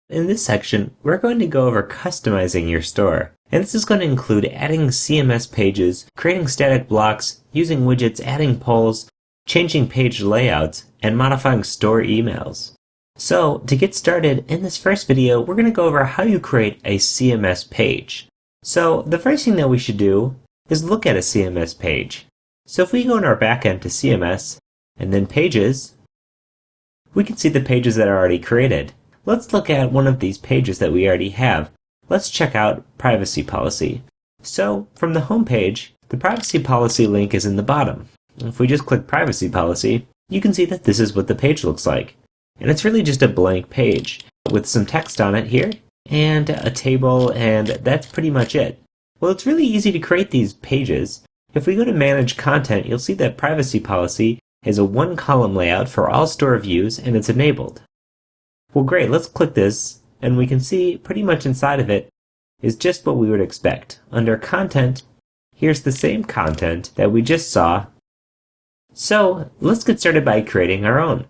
In this section, we're going to go over customizing your store. And this is going to include adding CMS pages, creating static blocks, using widgets, adding polls, changing page layouts, and modifying store emails. So, to get started, in this first video, we're going to go over how you create a CMS page. So, the first thing that we should do is look at a CMS page. So if we go in our backend to CMS, and then Pages, we can see the pages that are already created. Let's look at one of these pages that we already have. Let's check out Privacy Policy. So, from the home page, the Privacy Policy link is in the bottom. If we just click Privacy Policy, you can see that this is what the page looks like. And it's really just a blank page with some text on it here, and a table, and that's pretty much it. Well, it's really easy to create these pages. If we go to Manage Content, you'll see that Privacy Policy is a one-column layout for all store views, and it's enabled. Well, great, let's click this, and we can see pretty much inside of it is just what we would expect. Under Content, here's the same content that we just saw. So, let's get started by creating our own.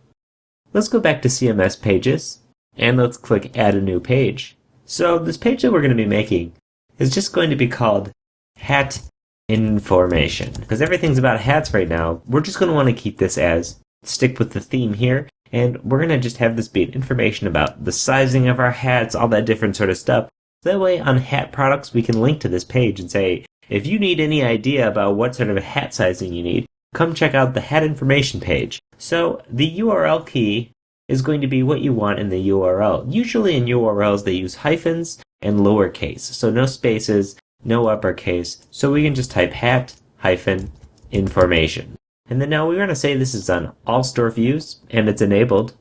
Let's go back to CMS Pages, and let's click Add a New Page. So, this page that we're going to be making is just going to be called Hat Information. Because everything's about hats right now, we're just going to want to keep this as, stick with the theme here, and we're going to just have this be information about the sizing of our hats, all that different sort of stuff. That way, on hat products, we can link to this page and say, if you need any idea about what sort of hat sizing you need, come check out the Hat Information page. So, the URL key is going to be what you want in the URL. Usually in URLs, they use hyphens and lowercase, so no spaces, no uppercase, so we can just type hat-information. And then now we're going to say this is on all store views, and it's enabled.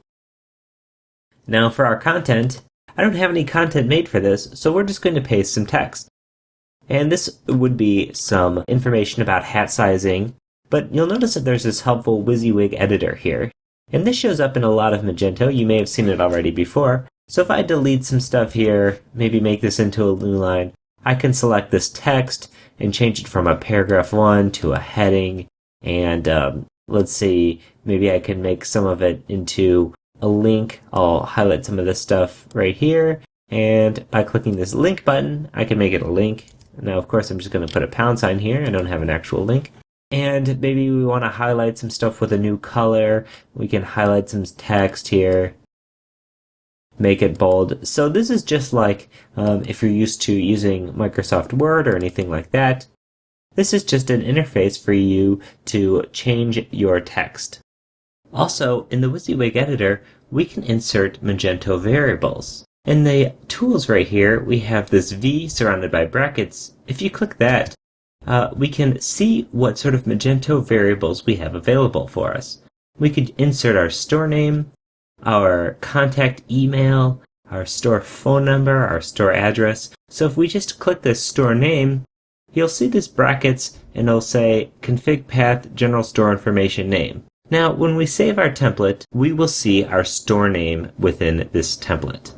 Now for our content, I don't have any content made for this, so we're just going to paste some text. And this would be some information about hat sizing, but you'll notice that there's this helpful WYSIWYG editor here. And this shows up in a lot of Magento, you may have seen it already before. So if I delete some stuff here, maybe make this into a new line, I can select this text and change it from a paragraph 1 to a heading. And let's see, maybe I can make some of it into a link. I'll highlight some of this stuff right here. And by clicking this link button, I can make it a link. Now, of course, I'm just going to put a pound sign here. I don't have an actual link. And maybe we want to highlight some stuff with a new color. We can highlight some text here. Make it bold. So this is just like if you're used to using Microsoft Word or anything like that. This is just an interface for you to change your text. Also, in the WYSIWYG editor, we can insert Magento variables. In the tools right here, we have this V surrounded by brackets. If you click that, we can see what sort of Magento variables we have available for us. We could insert our store name, our contact email, our store phone number, our store address. So if we just click this store name, you'll see this brackets and it'll say config path general store information name. Now, when we save our template, we will see our store name within this template.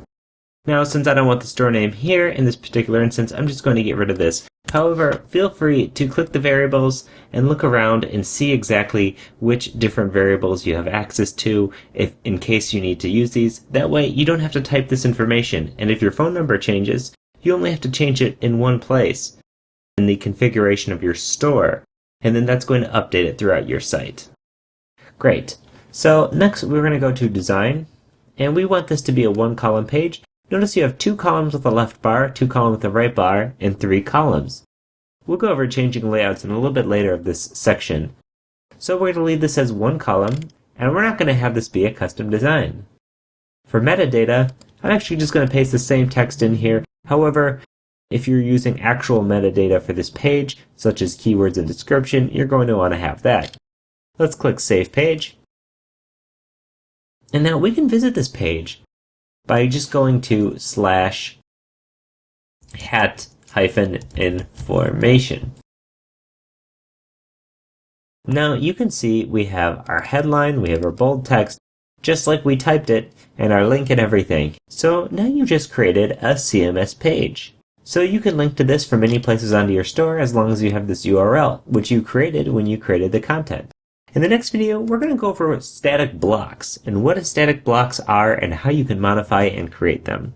Now, since I don't want the store name here in this particular instance, I'm just going to get rid of this. However, feel free to click the variables and look around and see exactly which different variables you have access to if in case you need to use these. That way, you don't have to type this information, and if your phone number changes, you only have to change it in one place in the configuration of your store, and then that's going to update it throughout your site. Great. So next, we're going to go to Design, and we want this to be a one-column page. Notice you have 2 columns with a left bar, 2 columns with a right bar, and 3 columns. We'll go over changing layouts in a little bit later of this section. So we're going to leave this as 1 column, and we're not going to have this be a custom design. For metadata, I'm actually just going to paste the same text in here. However, if you're using actual metadata for this page, such as keywords and description, you're going to want to have that. Let's click Save Page. And now we can visit this page by just going to /hat-information. Now you can see we have our headline, we have our bold text, just like we typed it, and our link and everything. So now you just created a CMS page. So you can link to this from many places onto your store as long as you have this URL, which you created when you created the content. In the next video, we're going to go over static blocks and what static blocks are and how you can modify and create them.